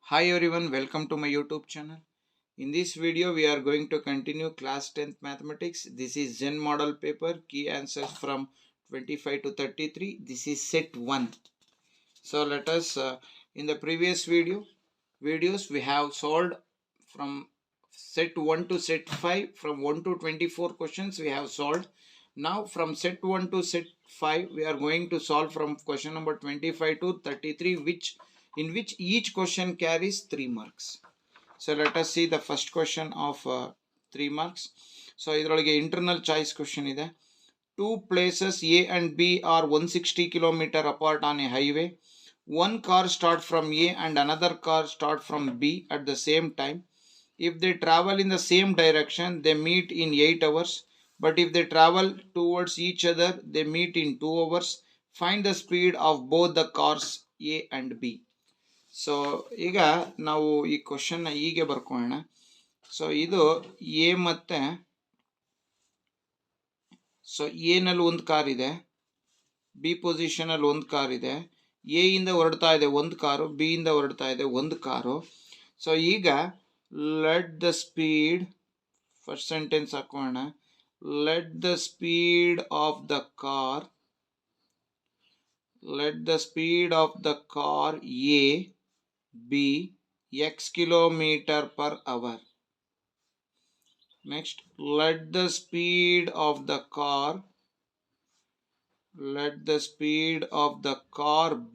Hi everyone, welcome to my YouTube channel. In this video, we are going to continue class 10th mathematics. This is Gen model paper, key answers from 25 to 33. This is set 1. So let us, in the previous videos, we have solved from set 1 to set 5, from 1 to 24 questions we have solved. Now from set 1 to set 5, we are going to solve from question number 25 to 33, in which each question carries 3 marks. So let us see the first question of 3 marks. So idrolage internal choice question ide. Two places A and B are 160 km apart on a highway. One car starts from A and another car starts from B at the same time. If they travel in the same direction, they meet in 8 hours. But if they travel towards each other, they meet in 2 hours. Find the speed of both the cars A and B. So ಈಗ ನಾವು ಈ ಕ್ವಶನ್ನ ಹೀಗೆ ಬರ್ಕೊಳ್ಳೋಣ. So ಇದು A ಮತ್ತೆ so A ನಲ್ಲಿ ಒಂದು car ಇದೆ, B position ಅಲ್ಲಿ ಒಂದು ಕಾರ್ ಇದೆ, ಎ ಇಂದ ಹೊರಡ್ತಾ ಇದೆ ಒಂದು ಕಾರು, ಬಿ ಇಂದ ಹೊರಡ್ತಾ ಇದೆ ಒಂದು ಕಾರು. ಸೊ ಈಗ let the speed, first sentence ಹಾಕೋಣ, let the speed of the car, let the speed of the car A be x kilometer per hour. Next, let the speed of the car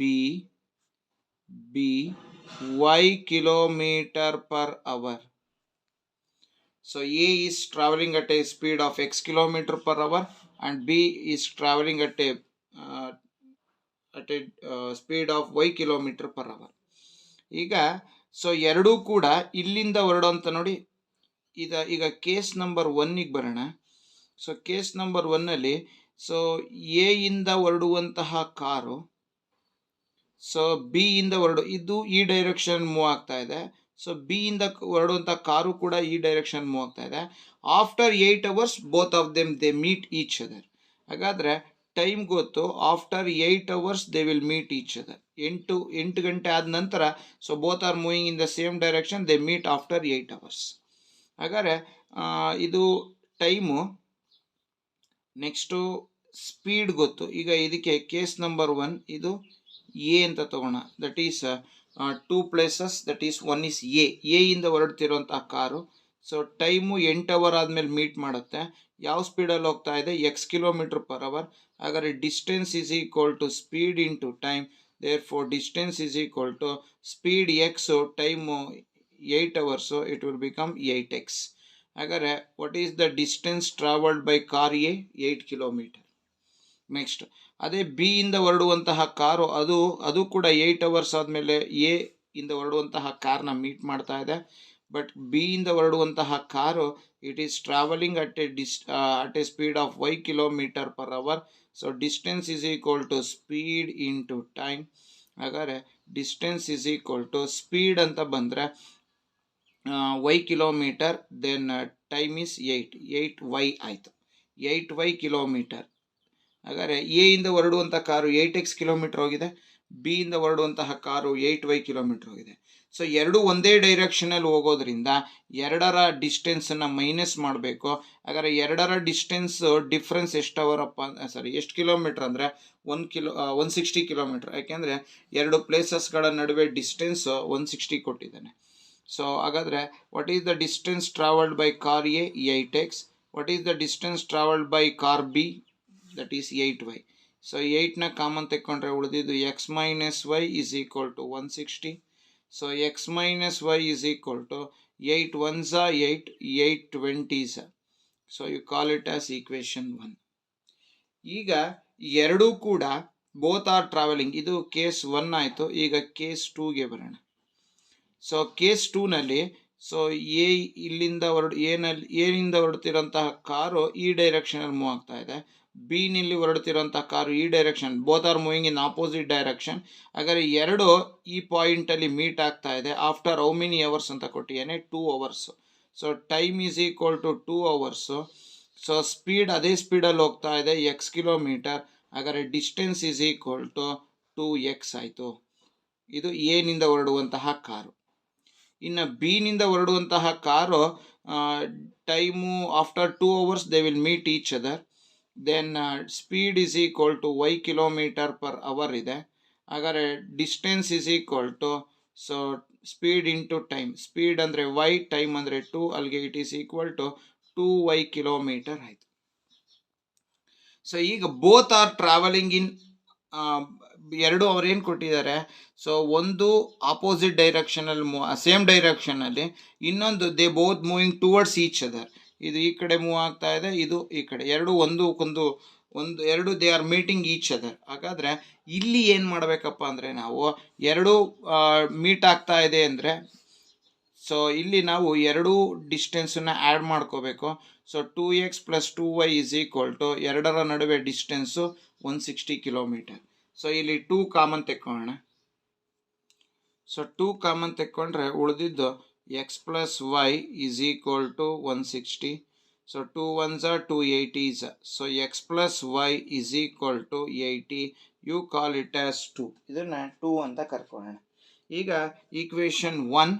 be y kilometer per hour. So A is traveling at a speed of x kilometer per hour and B is traveling at a speed of y kilometer per hour. ಈಗ so ಎರಡೂ ಕೂಡ ಇಲ್ಲಿಂದ ಹೊರಡುವಂತ ನೋಡಿ. ಈಗ case number 1ಗೆ ಬರೋಣ. So case number 1ನಲ್ಲಿ so A ಇಂದ ಹೊರಡುವಂತಹ ಕಾರು ಸೊ ಬಿ ಇಂದ ಇದು ಈ ಡೈರೆಕ್ಷನ್ ಮೂವ್ ಆಗ್ತಾ ಇದೆ. ಸೊ ಬಿ ಇಂದ ಹೊರಡುವಂತಹ ಕಾರು ಕೂಡ ಈ ಡೈರೆಕ್ಷನ್ ಮೂವ್ ಆಗ್ತಾ ಇದೆ. After 8 hours both of them they meet each other. ಹಾಗಾದ್ರೆ ಟೈಮ್ ಗೊತ್ತು, after 8 hours they will meet each other. 8 ಗಂಟೆ ಆದ ನಂತರ so both are moving in the same direction, they meet after 8 hours. ಹಾಗಾದ್ರೆ ಇದು time. Next speed ಗೊತ್ತು. ಈಗ ಇದಕ್ಕೆ ಕೇಸ್ ನಂಬರ್ 1 ಇದು ಎ ಅಂತ ತಗೋಣ. That is 2 places, that is 1 is A ಇಂದ ಹೊರಡ್ತಿರುವಂತಹ ಕಾರು. ಸೊ ಟೈಮು 8 hour ಆದ್ಮೇಲೆ ಮೀಟ್ ಮಾಡುತ್ತೆ. ಯಾವ ಸ್ಪೀಡಲ್ಲಿ ಹೋಗ್ತಾ ಇದೆ? x kilometer per hour. ಹಾಗಾದ್ರೆ distance is equal to speed into time. Therefore distance is equal to speed x, so time 8 hours, so it will become 8x. Agare what is the distance traveled by car A? 8 km. Next ಅದೇ B ಇಂದ ಹೊರಡುವಂತಹ car ಅದು ಕೂಡ 8 hours ಆದಮೇಲೆ A ಇಂದ ಹೊರಡುವಂತಹ ಕಾರ್ನ meet ಮಾಡ್ತಾ ಇದೆ. ಬಟ್ ಬಿ ಇಂದ ಹೊರಡುವಂತಹ car it is travelling at a speed of y kilometer per hour. So distance is equal to speed into time. ಹಾಗಾದರೆ distance is equal to speed ಅಂತ ಬಂದರೆ y kilometer, then time is 8y ಆಯಿತು. 8y kilometer. ಹಾಗಾದರೆ A ಇಂದ ಹೊರಡುವಂಥ car 8x kilometer ಹೋಗಿದೆ, B ಇಂದ ಹೊರಡುವಂತಹ ಕಾರು 8y kilometer ಹೋಗಿದೆ. ಸೊ ಎರಡು ಒಂದೇ ಡೈರೆಕ್ಷನಲ್ಲಿ ಹೋಗೋದ್ರಿಂದ ಎರಡರ ಡಿಸ್ಟೆನ್ಸನ್ನು ಮೈನಸ್ ಮಾಡಬೇಕು. ಹಾಗಾದರೆ ಎರಡರ ಡಿಸ್ಟೆನ್ಸ್ ಡಿಫ್ರೆನ್ಸ್ ಎಷ್ಟು ಕಿಲೋಮೀಟರ್ ಅಂದರೆ 160 km. ಯಾಕೆಂದರೆ ಎರಡು ಪ್ಲೇಸಸ್ಗಳ ನಡುವೆ ಡಿಸ್ಟೆನ್ಸ್ 160 ಕೊಟ್ಟಿದ್ದಾನೆ. ಸೊ ಹಾಗಾದರೆ what is the distance travelled by car A? 8x. What is the distance travelled by car B? That is 8y. So 8ನ ಕಾಮನ್ ತೆಕ್ಕೊಂಡ್ರೆ ಉಳಿದಿದ್ದು x minus y is equal to 160. So x minus y is equal to 8 1s are 8, 8 20s. So you call it as equation 1. ಈಗ ಎರಡೂ ಕೂಡ both are travelling. ಇದು case 1 ಆಯಿತು. ಈಗ case 2ಗೆ ಬರೋಣ. ಸೊ ಕೇಸ್ 2ನಲ್ಲಿ ಸೊ ಏನಿಂದ ಹೊರಡ್ತಿರೋಂತಹ ಕಾರು ಈ ಡೈರೆಕ್ಷನಲ್ಲಿ ಮೂವ್ ಆಗ್ತಾ ಇದೆ, ಬಿ ನಲ್ಲಿ ಹೊರಡ್ತಿರೋಂತಹ ಕಾರು ಈ direction, both are moving in opposite direction. ಹಾಗಾದರೆ ಎರಡು ಈ ಪಾಯಿಂಟಲ್ಲಿ ಮೀಟ್ ಆಗ್ತಾ ಇದೆ. ಆಫ್ಟರ್ ಹೌ ಮೆನಿ ಅವರ್ಸ್ ಅಂತ ಕೊಟ್ಟಿದ್ದೇನೆ? 2 hours. So time is equal to 2 hours. So speed ಅದೇ ಸ್ಪೀಡಲ್ಲಿ ಹೋಗ್ತಾ ಇದೆ x kilometer. ಹಾಗಾದರೆ distance is equal to 2x ಆಯಿತು. ಇದು ಎನಿಂದ ಹೊರಡುವಂತಹ ಕಾರು. ಇನ್ನು ಬಿನಿಂದ ಹೊರಡುವಂತಹ car time after 2 hours they will meet each other. Then speed is equal to y km/h ಇದೆ. ಹಾಗಾದರೆ distance is equal to so speed into time, speed ಅಂದರೆ y, ಟೈಮ್ ಅಂದರೆ 2, ಅಲ್ಲಿಗೆ it is equal to 2y km ಆಯಿತು. So ಈಗ both are travelling in ಎರಡು ಅವ್ರೇನು ಕೊಟ್ಟಿದ್ದಾರೆ, ಸೊ ಒಂದು ಆಪೋಸಿಟ್ ಡೈರೆಕ್ಷನಲ್ಲಿ ಸೇಮ್ ಡೈರೆಕ್ಷನಲ್ಲಿ, ಇನ್ನೊಂದು they both moving towards each other. ಇದು ಈ ಕಡೆ ಮೂವ್ ಆಗ್ತಾ ಇದೆ, ಇದು ಈ ಕಡೆ, ಎರಡು ಎರಡು they are meeting each other. ಹಾಗಾದರೆ ಇಲ್ಲಿ ಏನು ಮಾಡಬೇಕಪ್ಪ ಅಂದರೆ ನಾವು ಎರಡು ಮೀಟ್ ಆಗ್ತಾ ಇದೆ ಅಂದರೆ ಸೊ ಇಲ್ಲಿ ನಾವು ಎರಡೂ ಡಿಸ್ಟೆನ್ಸನ್ನು ಆ್ಯಡ್ ಮಾಡ್ಕೋಬೇಕು. So 2x + 2y is equal to ಎರಡರ ನಡುವೆ ಡಿಸ್ಟೆನ್ಸು 160 km. ಸೊ ಇಲ್ಲಿ 2 ಕಾಮನ್ ತೆಕ್ಕೊಳ್ಳೋಣ. ಸೊ 2 ಕಾಮನ್ ತೆಕ್ಕೊಂಡ್ರೆ ಉಳಿದಿದ್ದು x + y is equal to 160. So 2 1s are 280s. So x + y is equal to 80. You call it as 2. ಇದನ್ನು 2 ಅಂತ ಕರ್ಕೊಳ್ಳೋಣ. ಈಗ equation 1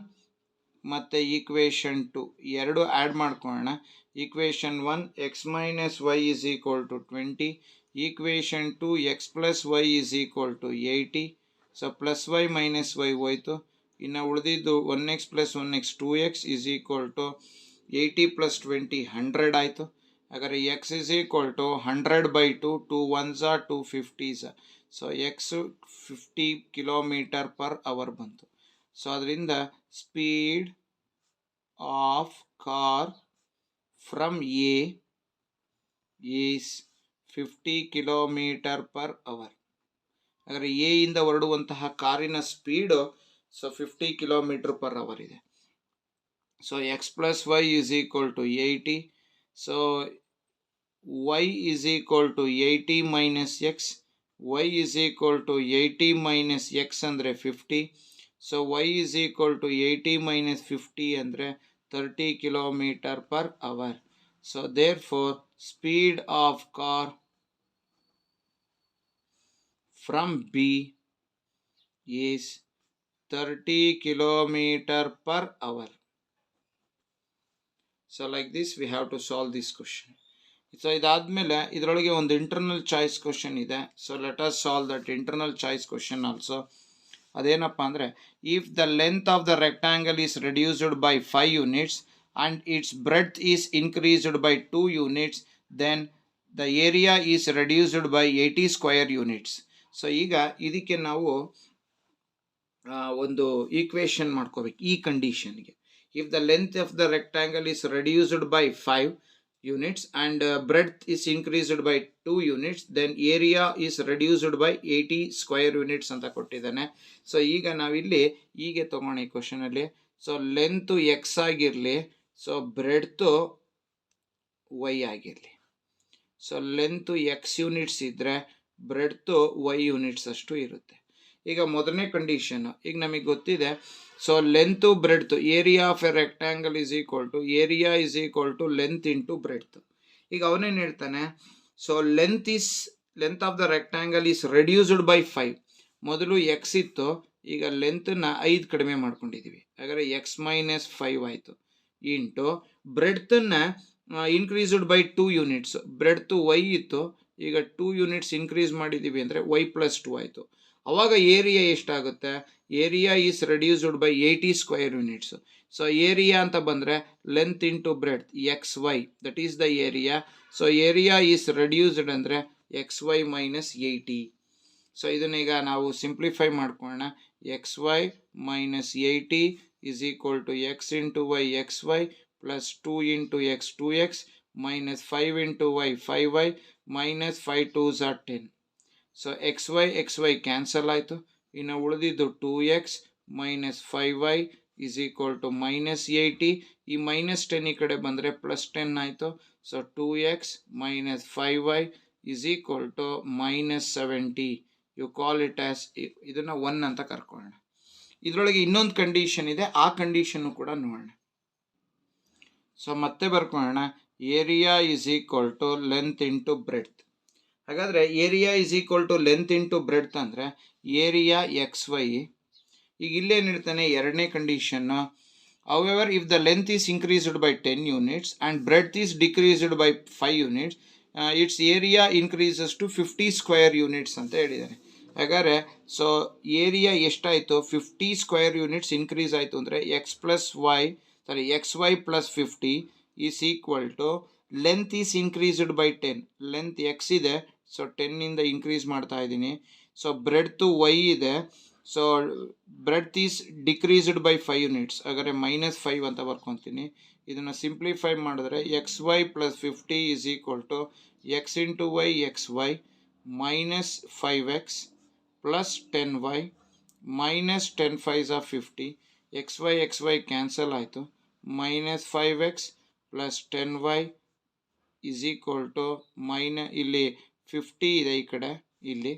ಮತ್ತು ಈಕ್ವೇಷನ್ 2 ಎರಡು ಆ್ಯಡ್ ಮಾಡ್ಕೊಳ್ಳೋಣ. Equation 1 x - y is equal to 20. Equation 2 x + y is equal to 80. So +y - y ಹೋಯಿತು. ಇನ್ನು ಉಳಿದಿದ್ದು 1x + 1x 2x is equal to 80 + 20 100 ಆಯಿತು. ಹಾಗಾದರೆ x is equal to 100/2. 2 1s are 250s. So x 50 km/h ಬಂತು. So ಅದರಿಂದ speed of car from A is 50 km/h. ಹಾಗಾದರೆ A ಇಂದ ಹೊರಡುವಂತಹ ಕಾರಿನ ಸ್ಪೀಡು ಸೊ 50 km/h ಇದೆ. So x + y is equal to 80. So y is equal to 80 - x. y is equal to 80 - x ಅಂದರೆ 50. So y is equal to 80 - 50 ಅಂದರೆ 30 km/h. So therefore speed of car from B is 30 km/h. So like this we have to solve this question. So ಇದಾದಮೇಲೆ ಇದರೊಳಗೆ ಒಂದು internal choice question ಇದೆ. So let us solve that internal choice question also. ಅದೇನಪ್ಪ ಅಂದರೆ, if the length of the rectangle is reduced by 5 units and its breadth is increased by 2 units, then the area is reduced by 80 square units. So ಈಗ ಇದಕ್ಕೆ ನಾವು ಒಂದು equation ಮಾಡ್ಕೋಬೇಕು ಈ ಕಂಡೀಷನ್ಗೆ. If the length of the rectangle is reduced by 5 units and breadth is increased by 2 units, then area is reduced by 80 square units ಅಂತ ಕೊಟ್ಟಿದ್ದಾನೆ. So ಈಗ ನಾವಿಲ್ಲಿ ಹೀಗೆ ತಗೋಣ ಈ ಕ್ವಶನಲ್ಲಿ. ಸೊ ಲೆಂತು ಎಕ್ಸ್ ಆಗಿರಲಿ, ಸೊ ಬ್ರೆಡ್ತು ವೈ ಆಗಿರಲಿ. ಸೊ ಲೆಂತು ಎಕ್ಸ್ ಯೂನಿಟ್ಸ್ ಇದ್ದರೆ ಬ್ರೆಡ್ತು ವೈ ಯೂನಿಟ್ಸ್ ಅಷ್ಟು ಇರುತ್ತೆ. ಈಗ ಮೊದಲನೇ ಕಂಡೀಷನ್ ಈಗ ನಮಗೆ ಗೊತ್ತಿದೆ. So length breadth, area of a rectangle is equal to area is equal to length into breadth. ಈಗ ಅವನೇನು ಹೇಳ್ತಾನೆ, so length of the rectangle is reduced by 5. ಮೊದಲು ಎಕ್ಸ್ ಇತ್ತು, ಈಗ ಲೆಂತನ್ನ 5 ಕಡಿಮೆ ಮಾಡ್ಕೊಂಡಿದ್ದೀವಿ. ಹಾಗಾದರೆ x - 5 ಆಯಿತು. ಇಂಟು ಬ್ರೆಡ್ತನ್ನು increased by 2 units. Breadth Y ಇತ್ತು, ಈಗ 2 units ಇನ್ಕ್ರೀಸ್ ಮಾಡಿದ್ದೀವಿ ಅಂದರೆ y + 2 ಆಯಿತು. ಅವಾಗ ಏರಿಯಾ ಎಷ್ಟಾಗುತ್ತೆ, area is reduced by 80 square units. So area ಅಂತ ಬಂದರೆ length into breadth XY, that is the area. So area is reduced ಅಂದರೆ XY - 80. ಸೊ ಇದನ್ನೀಗ ನಾವು ಸಿಂಪ್ಲಿಫೈ ಮಾಡ್ಕೊಳ್ಳೋಣ. XY - 80 is equal to x into y XY plus 2 into x 2x minus 5 into y 5y minus 5 2s are 10. So XY cancel ಆಯಿತು. ಇನ್ನು ಉಳಿದಿದ್ದು 2x minus 5y is equal to minus 80. ಈ minus 10 ಈ ಕಡೆ ಬಂದರೆ plus 10 ಆಯಿತು. So 2x minus 5y is equal to minus 70. You call it as, ಇದನ್ನು 1 ಅಂತ ಕರ್ಕೊಳ್ಳೋಣ. ಇದರೊಳಗೆ ಇನ್ನೊಂದು ಕಂಡೀಷನ್ ಇದೆ, ಆ ಕಂಡೀಷನ್ನು ಕೂಡ ನೋಡೋಣ. ಸೊ ಮತ್ತೆ ಬರ್ಕೊಳ್ಳೋಣ. Area is equal to length into breadth. ಹಾಗಾದರೆ area is equal to length into breadth ಅಂದರೆ ಏರಿಯಾ XY. ಈಗ ಇಲ್ಲೇನು ಹೇಳ್ತಾನೆ, ಎರಡನೇ ಕಂಡೀಷನ್ನು However, if the length is increased by 10 units and breadth is decreased by 5 units, its area increases to 50 square units ಅಂತ ಹೇಳಿದ್ದಾರೆ. ಹಾಗಾದರೆ ಸೊ ಏರಿಯಾ ಎಷ್ಟಾಯಿತು, 50 ಸ್ಕ್ವೇರ್ ಯೂನಿಟ್ಸ್ ಇನ್ಕ್ರೀಸ್ ಆಯಿತು ಅಂದರೆ X Y plus 50 is equal to length is increased by 10. Length X ಇದೆ, so 10ಇಂದ increase ಮಾಡ್ತಾ ಇದ್ದೀನಿ. ಸೊ ಬ್ರೆಡ್ತು ವೈ ಇದೆ, so breadth is decreased by 5 units. ಹಾಗಾದರೆ -5 ಅಂತ ಬರ್ಕೊತೀನಿ. ಇದನ್ನು ಸಿಂಪ್ಲಿಫೈ ಮಾಡಿದ್ರೆ X Y plus 50 is equal to X into Y X Y minus 5x plus 10y minus 10 5s are 50. X Y cancel ಆಯಿತು. Minus 5x plus 10y is equal to ಇಲ್ಲಿ 50 ಇದೆ ಈ ಕಡೆ, ಇಲ್ಲಿ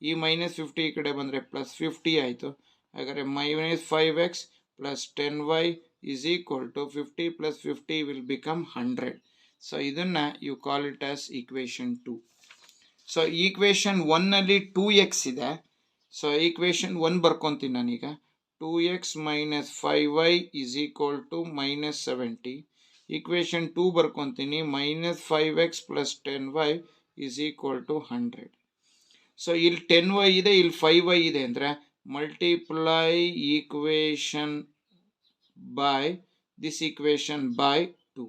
ಈ -50 ಈ ಕಡೆ ಬಂದರೆ ಪ್ಲಸ್ 50 ಆಯಿತು. ಹಾಗಾದರೆ minus 5x plus 10y is equal to 50 plus 50 will become 100. So ಇದನ್ನು you call it as equation 2. So equation 1ನಲ್ಲಿ 2x ಇದೆ. ಸೊ ಈಕ್ವೇಷನ್ 1 ಬರ್ಕೊತೀನಿ ನಾನೀಗ. 2x minus 5y is equal to minus 70. Equation 2 ಬರ್ಕೊತೀನಿ. Minus 5x plus 10y is equal to 100. So ಇಲ್ಲಿ 10y ಇದೆ, ಇಲ್ಲಿ 5y ಇದೆ ಅಂದರೆ multiply equation by this equation by 2.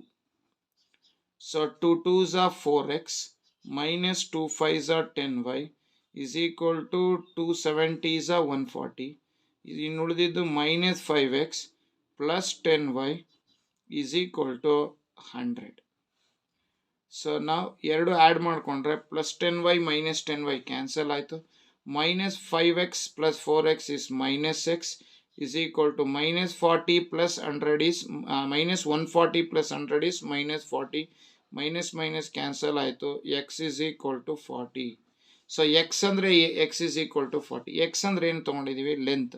So 2 2s are 4x minus 2 5s are 10y is equal to 2 70s are 140. ಇನ್ನು ಉಳಿದಿದ್ದು minus 5x plus 10y is equal to 100. So ನಾವು ಎರಡು add ಮಾಡಿಕೊಂಡ್ರೆ plus 10y minus 10y cancel ಆಯಿತು. Minus 5x plus 4x is minus x is equal to minus 40 plus 100 is minus 140 plus 100 is minus 40. Minus cancel ಆಯಿತು. X is equal to 40. So x ಅಂದರೆ x is equal to 40. X ಅಂದರೆ ಏನು ತೊಗೊಂಡಿದ್ದೀವಿ, length.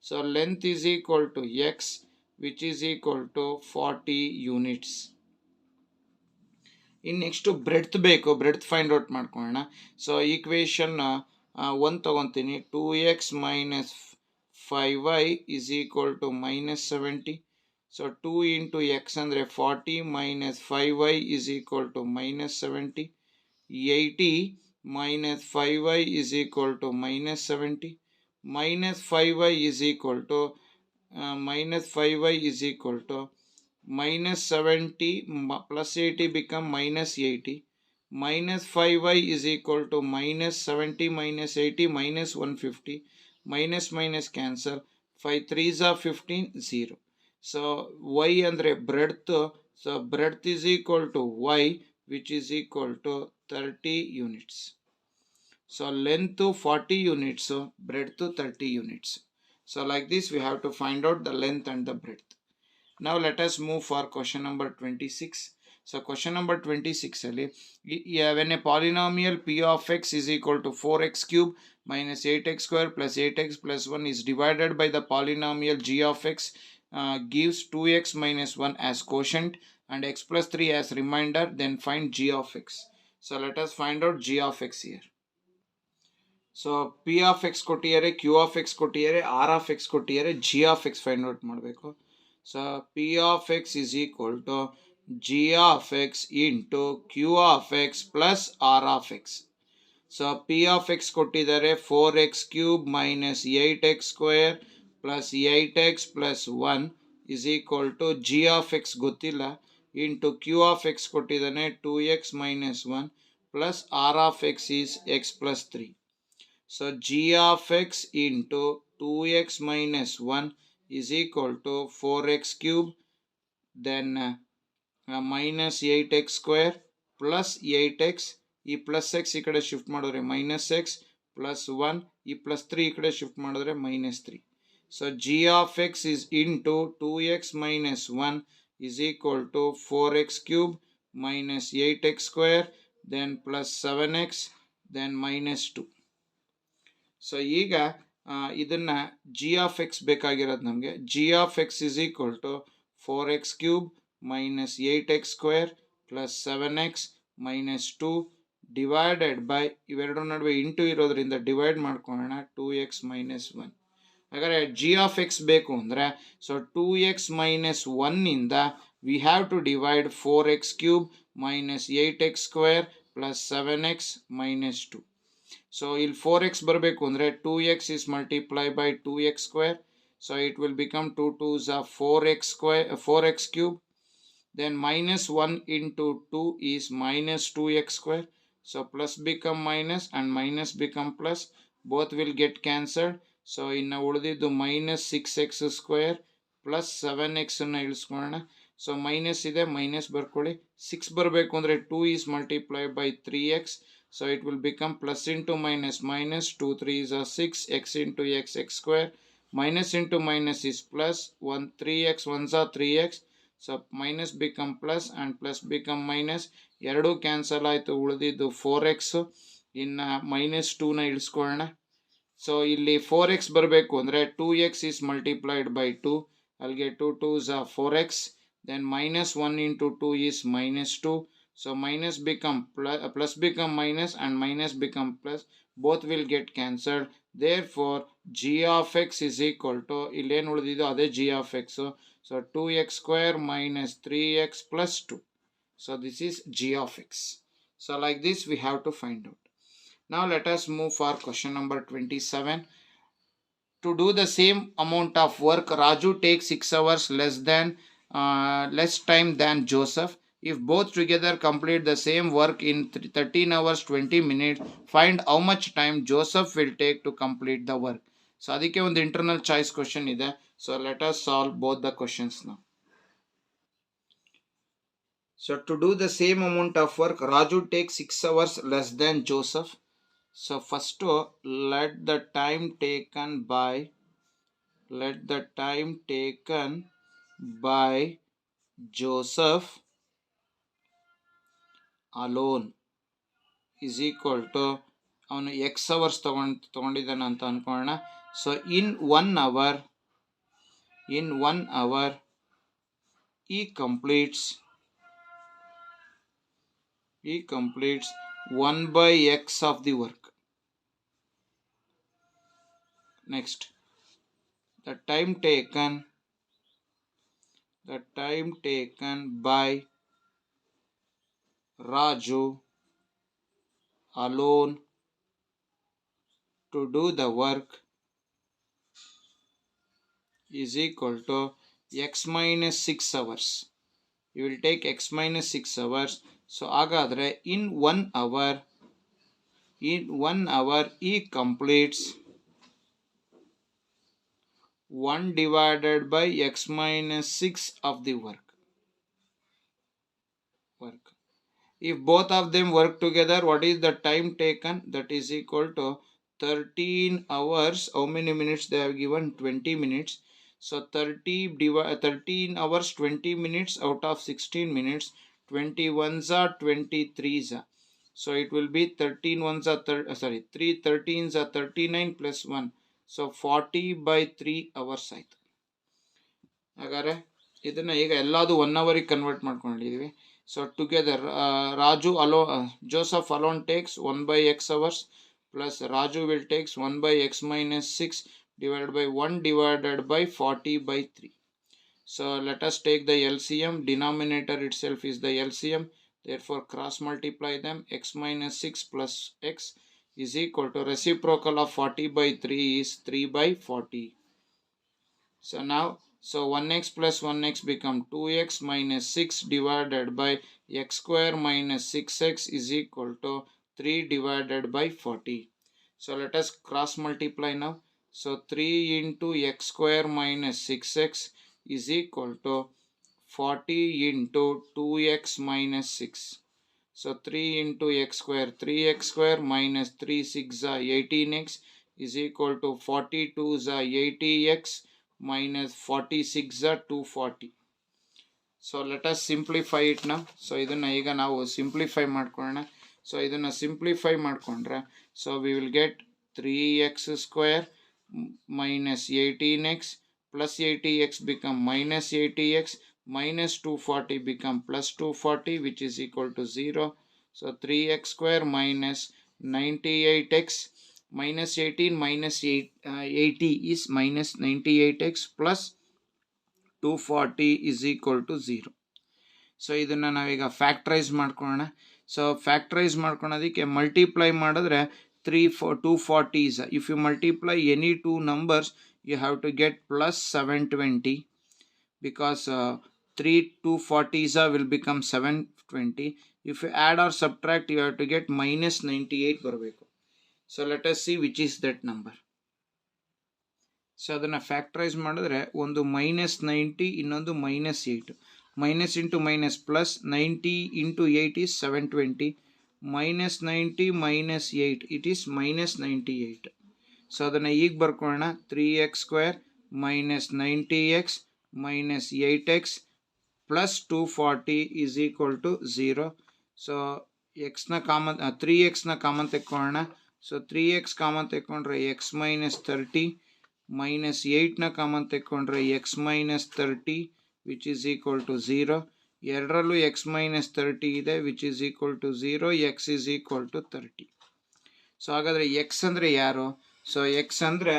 So length is equal to x which is equal to 40 units. ಇನ್ನು next breadth ಬೇಕು, breadth find out ಮಾಡ್ಕೊಳ್ಳೋಣ. So equation 1 ತೊಗೊತೀನಿ. 2x minus 5y is equal to minus 70. So 2 into x ಅಂದರೆ 40 minus 5y is equal to minus 70. 80 minus 5y is equal to minus 70. Minus 5y is equal to minus 5y is equal to minus 70 plus 80 become minus 80. Minus 5y is equal to minus 70 minus 80 minus 150. minus cancel. 5 3s are 15, 0. So y andre breadth. So breadth is equal to y which is equal to 30 units. So length to 40 units, breadth to 30 units. So like this we have to find out the length and the breadth. Now let us move for question number 26. So question number 26 ಅಲ್ಲಿ when a polynomial p of x is equal to 4x cube minus 8x square plus 8x plus 1 is divided by the polynomial g of x gives 2x minus 1 as quotient and x plus 3 as remainder, then find g of x. So let us find out g of x here. So p of x ಕೊಟ್ಟಿದ್ದಾರೆ, q of x ಕೊಟ್ಟಿದ್ದಾರೆ, r of x ಕೊಟ್ಟಿದ್ದಾರೆ, g of x find out ಮಾಡಬೇಕು. So p of x is equal to g of x into q of x plus r of x. So p of x ಕೊಟ್ಟಿದ್ದಾರೆ 4x cube minus 8x square plus 8x plus 1 is equal to g of x ಗೊತ್ತಿಲ್ಲ into q of x ಕೊಟ್ಟಿದ್ದಾನೆ 2x minus 1 plus r of x is x plus 3. So g of x into 2x minus 1 is equal to 4x cube then minus 8x square plus 8x. ಈ plus X ಈ ಕಡೆ shift ಮಾಡಿದ್ರೆ minus X plus 1, ಈ plus 3 ಈ ಕಡೆ shift ಮಾಡಿದ್ರೆ minus 3. So G of x is into 2x minus 1 is equal to 4x cube minus 8x square then plus 7x then minus 2. So ಈಗ ಇದನ್ನ g of x ಬೇಕಾಗಿರೋದು ನಮಗೆ. G of x is equal to 4x cube minus 8x square plus 7x minus 2 divided by ಇವೆರಡರ ನಡುವೆ into ಇರೋದ್ರಿಂದ divide ಮಾಡ್ಕೊಳ್ಳೋಣ 2x minus 1. ಹಾಗಾದರೆ G of x ಬೇಕು ಅಂದರೆ so 2x minus 1 we have to divide 4x cube minus 8x square plus 7x minus 2. So ಇಲ್ಲಿ 4x ಬರಬೇಕು ಅಂದರೆ 2x is multiplied by 2x square. So it will become 2 2s are 4x square, 4x cube. Then minus 1 into 2 is minus 2x square. So plus become minus and minus become plus. Both will get cancelled. So ಇನ್ನು ಉಳಿದಿದ್ದು minus 6x square plus 7x ಅನ್ನು ಇಳಿಸ್ಕೊಳ್ಳೋಣ. So minus ಇದೆ, minus ಬರ್ಕೊಳ್ಳಿ. 6 ಬರಬೇಕು ಅಂದರೆ 2 is multiplied by 3x. So it will become plus into minus minus, 2 3s are 6, x into x, x square. Minus into minus is plus, 1 3x 1s are 3x. So minus become plus and plus become minus. ಎರಡು cancel ಆಯಿತು, ಉಳಿದಿದ್ದು 4x. ಇನ್ನು minus 2ನ ಇಳಿಸ್ಕೊಳ್ಳೋಣ. So ಇಲ್ಲಿ 4x ಬರಬೇಕು ಅಂದರೆ 2x is multiplied by 2. ಅಲ್ಲಿಗೆ 2 2s are 4x. Then minus 1 into 2 is minus 2. So minus become plus become minus and minus become plus. Both will get cancelled. Therefore g of x is equal to illen ulidido ade g of x. So 2x square minus 3x plus 2. So this is g of x. So like this we have to find out. Now let us move for question number 27. To do the same amount of work, Raju takes 6 hours less time than Joseph. If both together complete the same work in 13 hours 20 minutes, find how much time Joseph will take to complete the work. So ಅದಕ್ಕೆ ಒಂದು internal choice question ಇದೆ. So let us solve both the questions now. So to do the same amount of work, Raju takes 6 hours less than Joseph. So first let the time taken by Joseph alone is equal to ಅವನು x hours ತಗೊಂಡಿದ್ದಾನೆ ಅಂತ ಅನ್ಕೊಳ್ಳೋಣ. So in one hour he completes 1 by x of the work. Next, the time taken by Raju alone to do the work is equal to x minus 6 hours. You will take x minus 6 hours. So ಹಾಗಾದರೆ in 1 hour he completes 1 divided by x minus 6 of the work. If both of them work together, what is the time taken? That is equal to 13 hours. How many minutes they have given? 20 minutes. So 13 hours 20 minutes out of 16 minutes. 21s are 23s are. So it will be 13 ones are 3 13s are 39 plus 1. So 40 by 3 hours ಆಯಿತು. ಹಾಗಾದರೆ ಇದನ್ನು ಈಗ ಎಲ್ಲದು 1 ಅವರಿಗೆ convert ಮಾಡ್ಕೊಂಡಿದ್ದೀವಿ. So together Joseph alone takes 1 by x hours plus Raju will takes 1 by x minus 6 divided by 1 divided by 40 by 3. So let us take the LCM. Denominator itself is the LCM. Therefore cross multiply them. X minus 6 plus x is equal to reciprocal of 40 by 3 is 3 by 40. So now 1x plus 1x become 2x minus 6 divided by x square minus 6x is equal to 3 divided by 40. So let us cross multiply now. So 3 into x square minus 6x is equal to 40 into 2x minus 6. So 3 into x square, 3x square minus 3 6 are 18x is equal to 42 is 80x minus 46 are 240. So let us simplify it now. So ಇದನ್ನು ಈಗ ನಾವು simplify ಮಾಡ್ಕೊಳ್ಳೋಣ. So ಇದನ್ನು simplify ಮಾಡಿಕೊಂಡ್ರೆ so we will get 3x square minus 18x plus 80x become minus 80x minus 240 become plus 240 which is equal to 0. So 3x square minus 98x minus 18 minus 80 is minus 98x plus 240 is equal to 0. So ಇದನ್ನು ನಾವೀಗ factorise ಮಾಡ್ಕೊಳ್ಳೋಣ. So factorise ಮಾಡ್ಕೊಳೋದಕ್ಕೆ multiply ಮಾಡಿದ್ರೆ 240s. If you multiply any two numbers you have to get plus 720 because 240s will become 720. If you add or subtract you have to get minus 98 ಬರಬೇಕು. So let us see which is that number. So ಅದನ್ನು factorise ಮಾಡಿದ್ರೆ ಒಂದು minus 90 ಇನ್ನೊಂದು minus 8. Minus into minus plus 90 into 8 is 720 minus 90 minus 8 it is minus 98. So ಅದನ್ನು ಈಗ ಬರ್ಕೊಳ್ಳೋಣ. 3x square minus 90x minus 8x plus 240 is equal to 0. So ಎಕ್ಸ್ನ common 3xನ common ತೆಕ್ಕೊಳ್ಳೋಣ. ಸೊ 3x ಕಾಮನ್ ತೆಕ್ಕೊಂಡ್ರೆ x ಮೈನಸ್ 30 ಮೈನಸ್ 8ನ common ತೆಕ್ಕೊಂಡ್ರೆ x minus 30 which is equal to 0. ಎರಡರಲ್ಲೂ x ಮೈನಸ್ 30 ಇದೆ which is equal to 0. x is equal to 30. So ಹಾಗಾದರೆ x ಅಂದರೆ ಯಾರು? ಸೊ x ಅಂದರೆ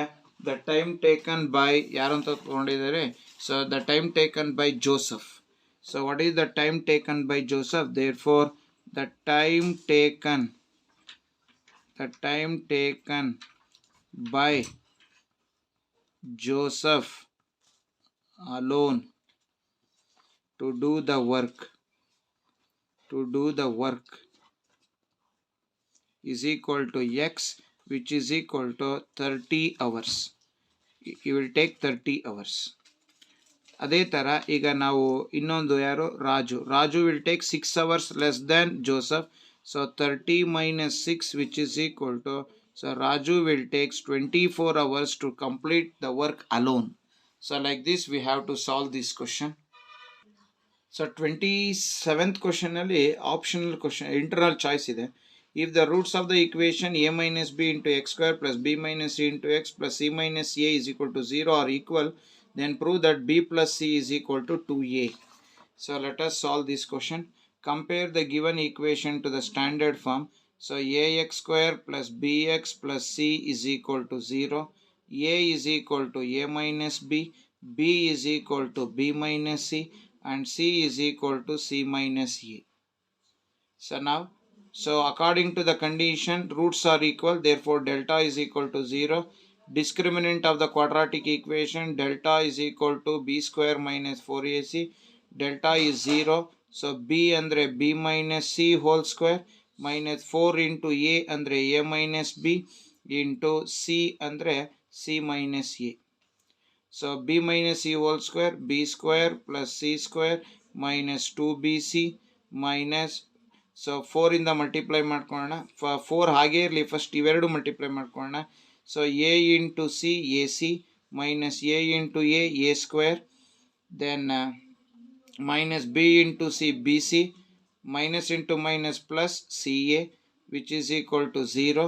ದ ಟೈಮ್ ಟೇಕನ್ ಬೈ ಯಾರು ಅಂತ ತಗೊಂಡಿದ್ದಾರೆ? So the time taken by Joseph. So what is the time taken by Joseph? Therefore the time taken by Joseph alone to do the work is equal to x which is equal to 30 hours. He will take 30 hours. ಅದೇ ಥರ ಈಗ ನಾವು ಇನ್ನೊಂದು ಯಾರು Raju will take 6 hours less than Joseph. So 30 minus 6 which is equal to, so Raju will take 24 hours to complete the work alone. So like this we have to solve this question. So 27th question ಅಲ್ಲಿ optional question internal choice ಇದೆ. If the roots of the equation a minus b into x square plus b minus c into x plus c minus a is equal to 0 are equal, then prove that b plus c is equal to 2a. So let us solve this question. Compare the given equation to the standard form. So ax square plus bx plus c is equal to 0. A is equal to a minus b, b is equal to b minus c, and c is equal to c minus a. So according to the condition, roots are equal, therefore delta is equal to 0. Discriminant of the quadratic equation, delta is equal to b square minus 4ac. Delta is 0. So b andre b minus c whole square minus 4 into a andre a minus b into c andre c minus a. So b minus c whole square, b square plus c square minus 2bc minus, so 4 ಇಂದ multiply ಮಾಡ್ಕೊಳ್ಳೋಣ. 4 ಹಾಗೇ ಇರಲಿ, first ಇವೆರಡು multiply ಮಾಡ್ಕೊಳ್ಳೋಣ. So a into C A C minus a into a square, then minus b into c bc, minus into minus plus ca which is equal to 0.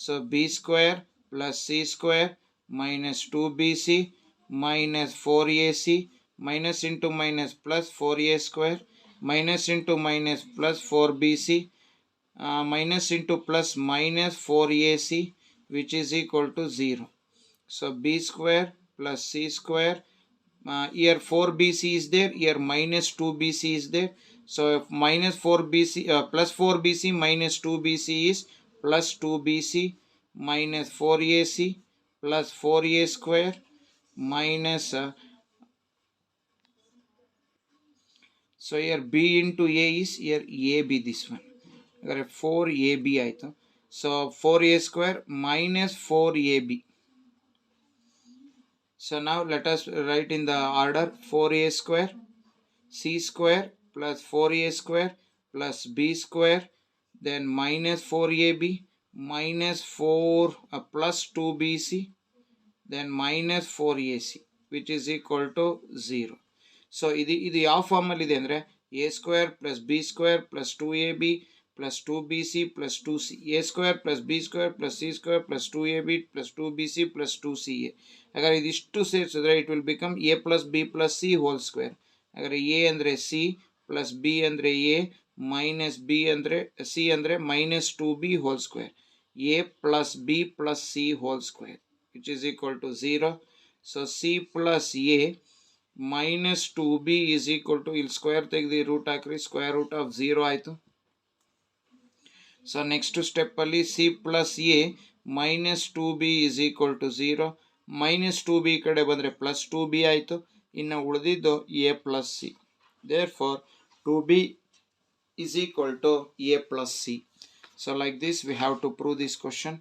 So b square plus c square minus 2bc minus 4ac, minus into minus plus 4a square minus into minus plus 4bc minus into plus minus 4ac which is equal to 0. So b square plus c square, here 4bc is there, here minus 2bc is there. So minus 4bc plus 4bc minus 2bc is plus 2bc minus 4ac plus 4a square minus so here b into a is here ab, this one 4ab ಆಯಿತು. So 4a square minus 4ab. So now let us write in the order 4a square, c square plus 4a square plus b square, then minus 4ab minus 4 plus 2bc, then minus 4ac which is equal to 0. So ಇದು ಯಾವ ಫಾರ್ಮಲ್ಲಿ ಇದೆ ಅಂದರೆ a square plus b square plus 2ab plus 2bc plus 2c, a square plus b square plus c square plus 2ab plus 2bc plus 2ca. ಹಾಗಾದರೆ ಇದಿಷ್ಟು ಸೇರಿಸಿದ್ರೆ it will become a plus b plus c whole square. ಹಾಗಾದರೆ a ಅಂದರೆ c plus b ಅಂದರೆ a minus b ಅಂದರೆ c ಅಂದರೆ minus 2b whole square. a plus b plus c whole square, which is equal to 0. So c plus a minus 2b is equal to, ಇಲ್ಲಿ square ತೆಗೆದು root ಹಾಕ್ರಿ, square root of 0 ಆಯಿತು. So next ಸ್ಟೆಪ್ಪಲ್ಲಿ C plus A minus 2b is equal to 0. Minus 2b ಕಡೆ ಬಂದರೆ plus 2b ಆಯಿತು. ಇನ್ನು ಉಳಿದಿದ್ದು A plus C. Therefore 2b is equal to a plus c. So like this we have to prove this question.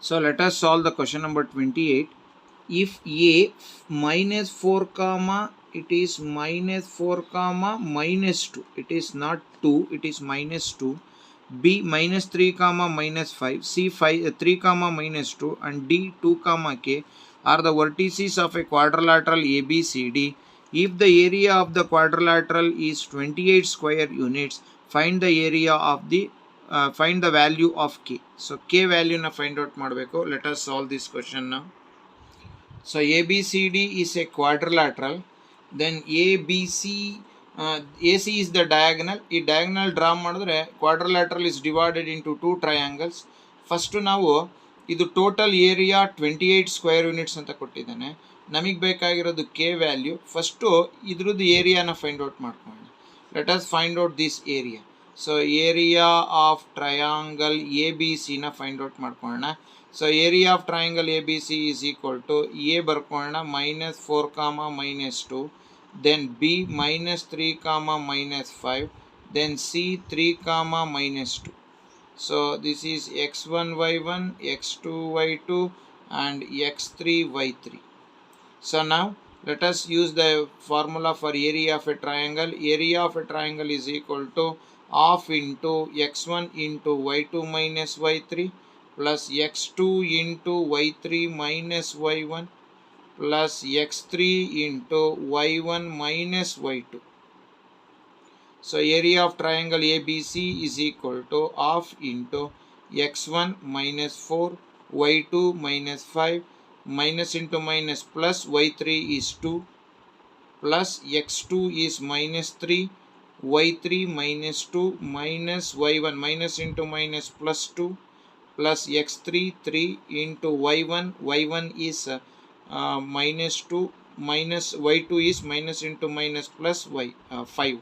So let us solve the question number 28. If a minus 4 comma, it is minus 4 comma minus 2, it is not 2, it is minus 2. B minus 3 comma minus 5, C 3 comma minus 2, and D 2 comma k are the vertices of a quadrilateral ABCD. If the area of the quadrilateral is 28 square units, find the area of the find the value of k. So k value na find out ಮಾಡಬೇಕು. Let us solve this question now. So ABCD is a quadrilateral. Then ABC AC is the diagonal. ಈ diagonal draw ಮಾಡಿದ್ರೆ quadrilateral is divided into two triangles. First ನಾವು ಇದು total area 28 square units ಅಂತ ಕೊಟ್ಟಿದ್ದಾನೆ. ನಮಗೆ ಬೇಕಾಗಿರೋದು K value. First ಇದ್ರದ್ದು ಏರಿಯಾನ ಫೈಂಡ್ ಔಟ್ ಮಾಡ್ಕೊಳ್ಳೋಣ. Let us find out this area. So area of triangle A B ಸಿನ ಫೈಂಡ್ ಔಟ್ ಮಾಡ್ಕೊಳ್ಳೋಣ. So area of triangle A B C is equal to A ಬರ್ಕೊಳ್ಳೋಣ minus 4 comma minus 2, then b minus 3 comma minus 5, then c 3 comma minus 2. So this is x1 y1, x2 y2, and x3 y3. So now let us use the formula for area of a triangle. Area of a triangle is equal to half into x1 into y2 minus y3 plus x2 into y3 minus y1 plus x3 into y1 minus y2. So area of triangle ABC is equal to half into x1 minus 4, y2 minus 5, minus into minus plus y3 is 2, plus x2 is minus 3, y3 minus 2 minus y1 minus into minus plus 2, plus x3 3 into y1, y1 is minus 2 minus y2 is minus into minus plus 5.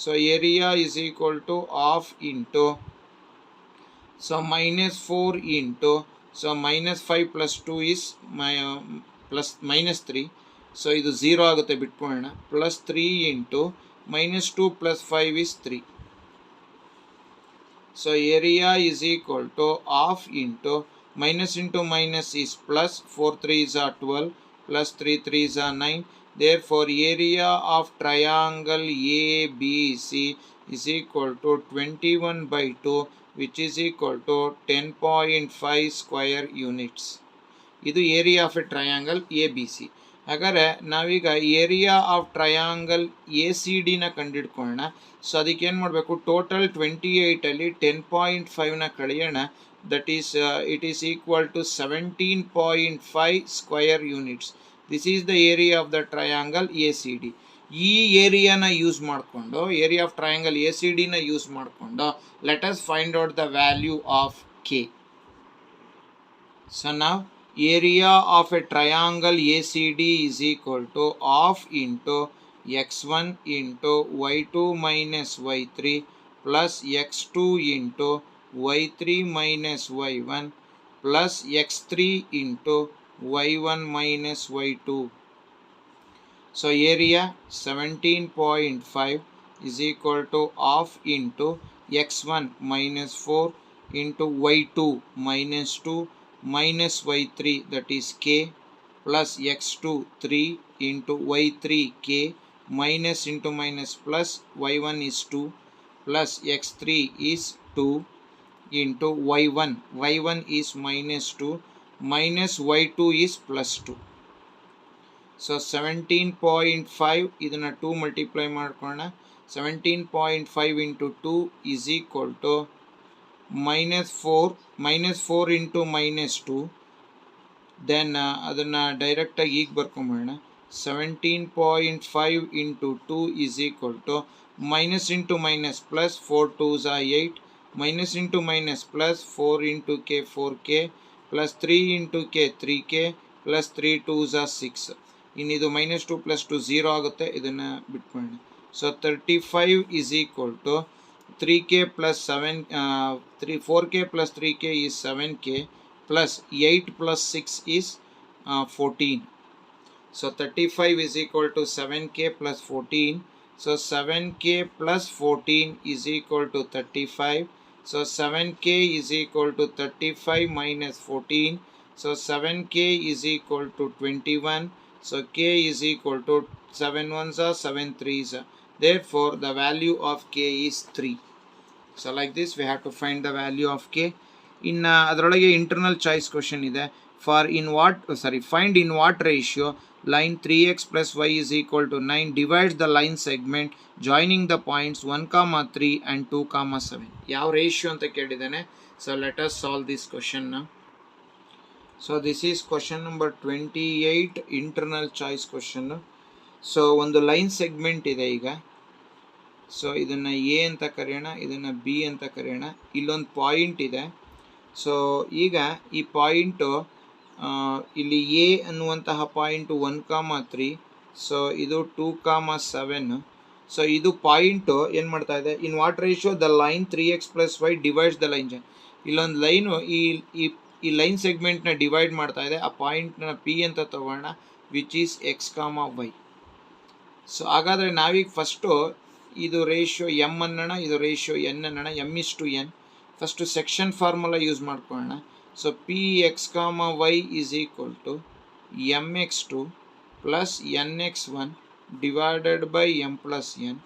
So area is equal to half into, so minus 4 into, so minus 5 plus 2 is plus minus 3. So ಇದು 0 ಆಗುತ್ತೆ ಬಿಟ್ಕೊಳ್ಳೋಣ. plus 3 into minus 2 plus 5 is 3. So area is equal to half into minus into minus is plus, 4 3s are 12, plus 3 3s are 9. Therefore area of triangle ABC is equal to 21 by 2, which is equal to 10.5 square units. ಇದು area of a triangle A B C. ಹಾಗಾದರೆ ನಾವೀಗ area of triangle A C ಡಿನ ಕಂಡುಹಿಡ್ಕೊಳ್ಳೋಣ. ಸೊ ಅದಕ್ಕೆ ಏನು ಮಾಡಬೇಕು, total 28ಅಲ್ಲಿ 10.5ನ ಕಳೆಯೋಣ. That is it is equal to 17.5 square units. This is the area of the triangle A C D. ಈ ಏರಿಯಾನ ಯೂಸ್ ಮಾಡಿಕೊಂಡು, area of triangle A C ಡಿನ ಯೂಸ್ ಮಾಡಿಕೊಂಡು let us find out the value of K. So ನಾವು area of a triangle ACD is equal to half into x1 into y2 minus y3 plus x2 into y3 minus y1 plus x3 into y1 minus y2. So area 17.5 is equal to half into x1 minus 4 into y2 minus 2 minus y3, that is k, plus x2 3 into y3 k minus into minus plus y1 is 2 plus x3 is 2 into y1, y1 is minus 2 minus y2 is plus 2. So 17.5 ಇದನ್ನು 2 multiply ಮಾಡ್ಕೊಳ್ಳೋಣ. 17.5 into 2 is equal to minus 4 into minus 2. Then ಅದನ್ನು ಡೈರೆಕ್ಟಾಗಿ ಈಗ ಬರ್ಕೊಂಬಿಡೋಣ. 17.5 into 2 is equal to minus into minus plus 4 2s are 8 minus into minus plus 4 into k 4k plus 3 into k 3k plus 3 2s are 6. ಇನ್ನಿದು minus 2 plus 2 0 ಆಗುತ್ತೆ, ಇದನ್ನು ಬಿಟ್ಕೊಳ್ಳೋಣ. So 35 is equal to 3k plus 7 4k plus 3k is 7k plus 8 plus 6 is 14. So 35 is equal to 7k plus 14. So 7k plus 14 is equal to 35. So 7k is equal to 35 minus 14. So 7k is equal to 21. So k is equal to 7 ones are 7 threes. Therefore the value of k is 3. So like this we have to find the value of k. In ಅದರೊಳಗೆ internal choice question ಇದೆ. Find in what ratio line 3x plus y is equal to 9 divides the line segment joining the points 1, 3 and 2, 7. ಯಾವ ratio ಅಂತ ಕೇಳಿದ್ದಾನೆ. So let us solve this question now. So this is question number 28 internal choice question. So ಒಂದು line segment ಇದೆ ಈಗ. So ಇದನ್ನು A ಅಂತ ಕರೆಯೋಣ, ಇದನ್ನು B ಅಂತ ಕರೆಯೋಣ. ಇಲ್ಲೊಂದು ಪಾಯಿಂಟ್ ಇದೆ. ಸೊ ಈಗ ಈ ಪಾಯಿಂಟು ಇಲ್ಲಿ ಎ ಅನ್ನುವಂತಹ ಪಾಯಿಂಟು 1, 3. ಸೊ ಇದು 2, 7. ಸೊ ಇದು ಪಾಯಿಂಟು ಏನು ಮಾಡ್ತಾ ಇದೆ, in what ratio the line 3x plus y divides the line. ಇಲ್ಲೊಂದು ಲೈನು ಈ ಲೈನ್ ಸೆಗ್ಮೆಂಟ್ನ ಡಿವೈಡ್ ಮಾಡ್ತಾ ಇದೆ. ಆ ಪಾಯಿಂಟ್ನ ಪಿ ಅಂತ ತಗೋಣ, which is x y. So ಹಾಗಾದರೆ ನಾವೀಗ ಫಸ್ಟು ಇದು ರೇಷಿಯೋ ಎಮ್ ಅನ್ನೋಣ, ಇದು ರೇಷಿಯೋ ಎನ್ ಅನ್ನೋಣ. m:n. First section formula use ಮಾಡ್ಕೊಳ್ಳೋಣ. So P x y is equal to mx2 plus nx1 divided by m plus n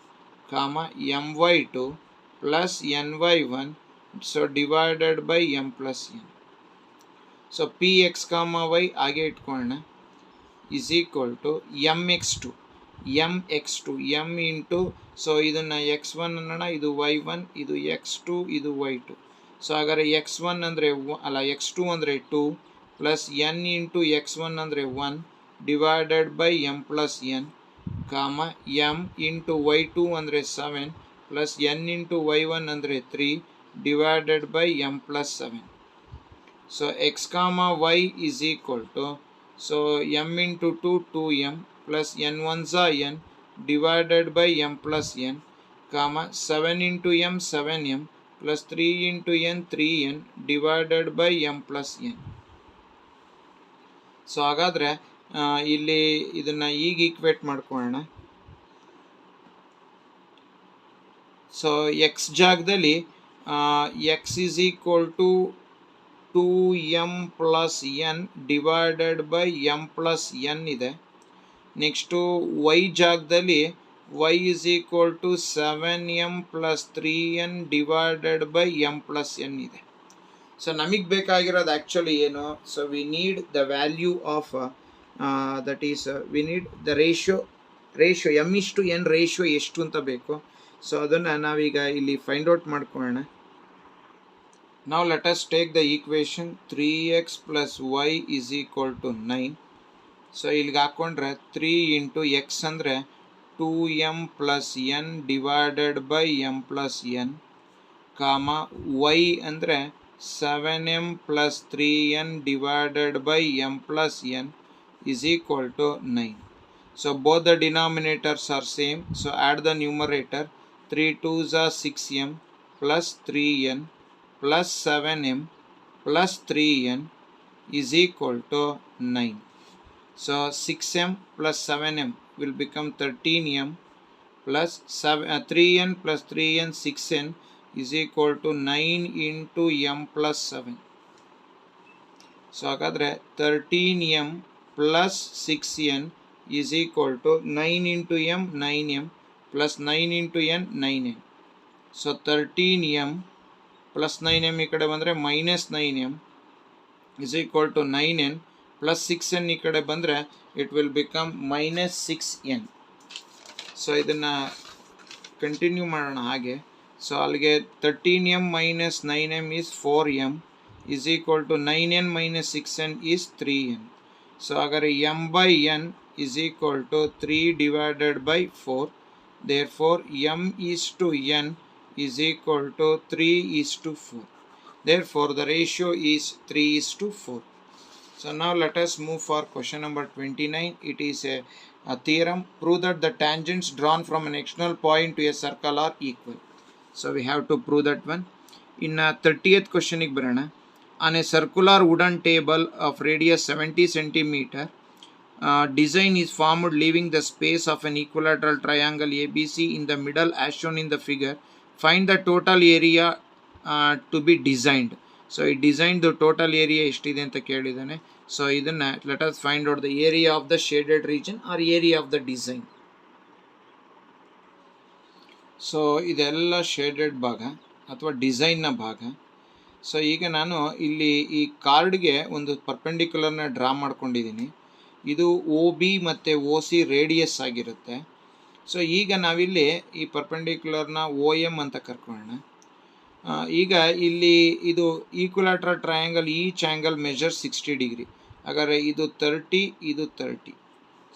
my2 plus ny1 so divided by m plus n. So P x y ಹಾಗೆ ಇಟ್ಕೊಳ್ಳೋಣ is equal to mx2 m into, so ಇದನ್ನು x1 ಅನ್ನೋಣ, ಇದು y1, ಇದು x2, ಇದು y2. So ಹಾಗಾದರೆ x1 ಅಂದರೆ x2 ಅಂದರೆ 2 plus n into x1 ಅಂದರೆ 1 divided by m plus n m into y2 ಅಂದರೆ 7 ಪ್ಲಸ್ n ಇಂಟು y1 ಅಂದರೆ 3 divided by m plus 7. So x y is equal to, so m into 2 2m plus n ones are n divided by m plus n 7 into m 7m plus 3 into n 3n divided by m plus n. So ಹಾಗಾದರೆ ಇಲ್ಲಿ ಇದನ್ನು ಈಗ equate ಮಾಡ್ಕೊಳ್ಳೋಣ. So X ಜಾಗದಲ್ಲಿ x is equal to 2m plus n divided by m plus n ಇದೆ. Next y ಜಾಗದಲ್ಲಿ y is equal to 7m plus 3n divided by m plus n ಇದೆ. So ನಮಗೆ ಬೇಕಾಗಿರೋದು ಆ್ಯಕ್ಚುಲಿ ಏನು, so we need the value of that is we need the ratio m:n ratio ಎಷ್ಟು ಅಂತ ಬೇಕು. So ಅದನ್ನು ನಾವೀಗ ಇಲ್ಲಿ ಫೈಂಡ್ ಔಟ್ ಮಾಡ್ಕೊಳ್ಳೋಣ. Now let us take the equation 3x plus y is equal to 9. So ಇಲ್ಲಿಗೆ ಹಾಕ್ಕೊಂಡ್ರೆ 3 ಇಂಟು ಎಕ್ಸ್ ಅಂದರೆ 2m plus n divided by m plus n y ಅಂದರೆ 7m plus 3n divided by m plus n is equal to 9. So both the denominators are same. So add the numerator. 3 2s are 6m plus 3n plus 7m plus 3n is equal to 9. So 6m plus 7m will become 13m plus 3n plus 3n 6n is equal to 9 into m plus 7. So ಹಾಗಾದರೆ 13m plus 6n is equal to 9 into m 9m plus 9 into n 9n. So 13m plus 9m ಈ ಕಡೆ ಬಂದರೆ minus 9m is equal to 9n plus 6n ಈ ಕಡೆ ಬಂದರೆ it will become minus 6n. So ಇದನ್ನು continue ಮಾಡೋಣ ಹಾಗೆ. So ಅಲ್ಲಿಗೆ 13m minus 9m is 4m is equal to 9n minus 6n is 3n. So ಹಾಗಾದರೆ m by n is equal to 3 divided by 4. Therefore m is to n is equal to 3:4. Therefore, the ratio is 3:4. So now let us move for question number 29. It is a theorem. Prove that the tangents drawn from an external point to a circle are equal. So we have to prove that one. In 30th question barana. On a circular wooden table of radius 70 centimeter, design is formed leaving the space of an equilateral triangle ABC in the middle as shown in the figure. Find the total area to be designed. So ಈ design total area ಎಷ್ಟಿದೆ ಅಂತ ಕೇಳಿದ್ದಾನೆ. So ಇದನ್ನ let us find out the area of the shaded region or area of the design. So ಇದೆಲ್ಲ shaded ಭಾಗ ಅಥವಾ ಡಿಸೈನ್ನ ಭಾಗ. So ಈಗ ನಾನು ಇಲ್ಲಿ ಈ ಕಾರ್ಡ್ಗೆ ಒಂದು ಪರ್ಪೆಂಡಿಕ್ಯುಲರ್ನ ಡ್ರಾ ಮಾಡ್ಕೊಂಡಿದ್ದೀನಿ. ಇದು ಒ ಬಿ ಮತ್ತು ಒ ಸಿ ರೇಡಿಯಸ್ ಆಗಿರುತ್ತೆ. ಸೊ ಈಗ ನಾವಿಲ್ಲಿ ಈ ಪರ್ಪೆಂಡಿಕ್ಯುಲರ್ನ ಒ ಎಮ್ ಅಂತ ಕರ್ಕೊಳ್ಳೋಣ. ಈಗ ಇಲ್ಲಿ ಇದು equilateral triangle each angle measure 60 degree. ಹಾಗಾದರೆ ಇದು 30, ಇದು 30.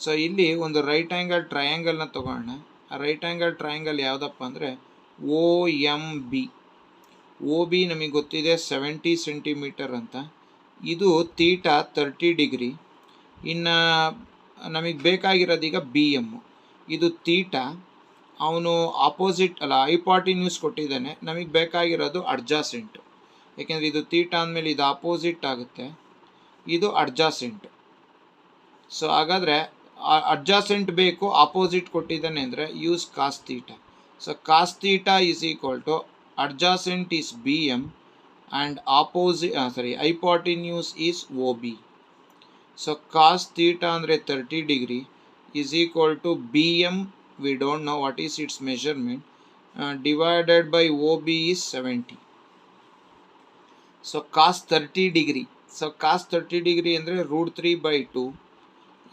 ಸೊ ಇಲ್ಲಿ ಒಂದು ರೈಟ್ ಆ್ಯಂಗಲ್ ಟ್ರಯಾಂಗಲ್ನ ತೊಗೊಳ್ಳೋಣ. ಆ ರೈಟ್ ಆ್ಯಂಗಲ್ ಟ್ರಯಾಂಗಲ್ ಯಾವುದಪ್ಪ ಅಂದರೆ O M B. O B ನಮಗೆ ಗೊತ್ತಿದೆ 70 ಸೆಂಟಿಮೀಟರ್ ಅಂತ. ಇದು ತೀಟಾ 30 ಡಿಗ್ರಿ. ಇನ್ನು ನಮಗೆ ಬೇಕಾಗಿರೋದೀಗ ಬಿ ಎಮ್ಮು. ಇದು ತೀಟಾ, ಅವನು ಆಪೋಸಿಟ್ ಅಲ್ಲ ಹೈಪಾಟಿನ್ಯೂಸ್ ಕೊಟ್ಟಿದ್ದಾನೆ. ನಮಗೆ ಬೇಕಾಗಿರೋದು ಅಡ್ಜಾಸೆಂಟ್. ಯಾಕೆಂದರೆ ಇದು ತೀಟಾ ಅಂದಮೇಲೆ ಇದು ಆಪೋಸಿಟ್ ಆಗುತ್ತೆ, ಇದು ಅಡ್ಜಾಸೆಂಟ್. ಸೊ ಹಾಗಾದರೆ ಅಡ್ಜಾಸೆಂಟ್ ಬೇಕು, ಆಪೋಸಿಟ್ ಕೊಟ್ಟಿದ್ದಾನೆ ಅಂದರೆ use cos theta. So cos theta is equal to adjacent is B M and hypotenuse is O B. So cos theta ಅಂದರೆ 30 degree is equal to B M, we don't know what is its measurement, divided by OB is 70. So cos 30 degree. So cos 30 degree ಅಂದರೆ √3/2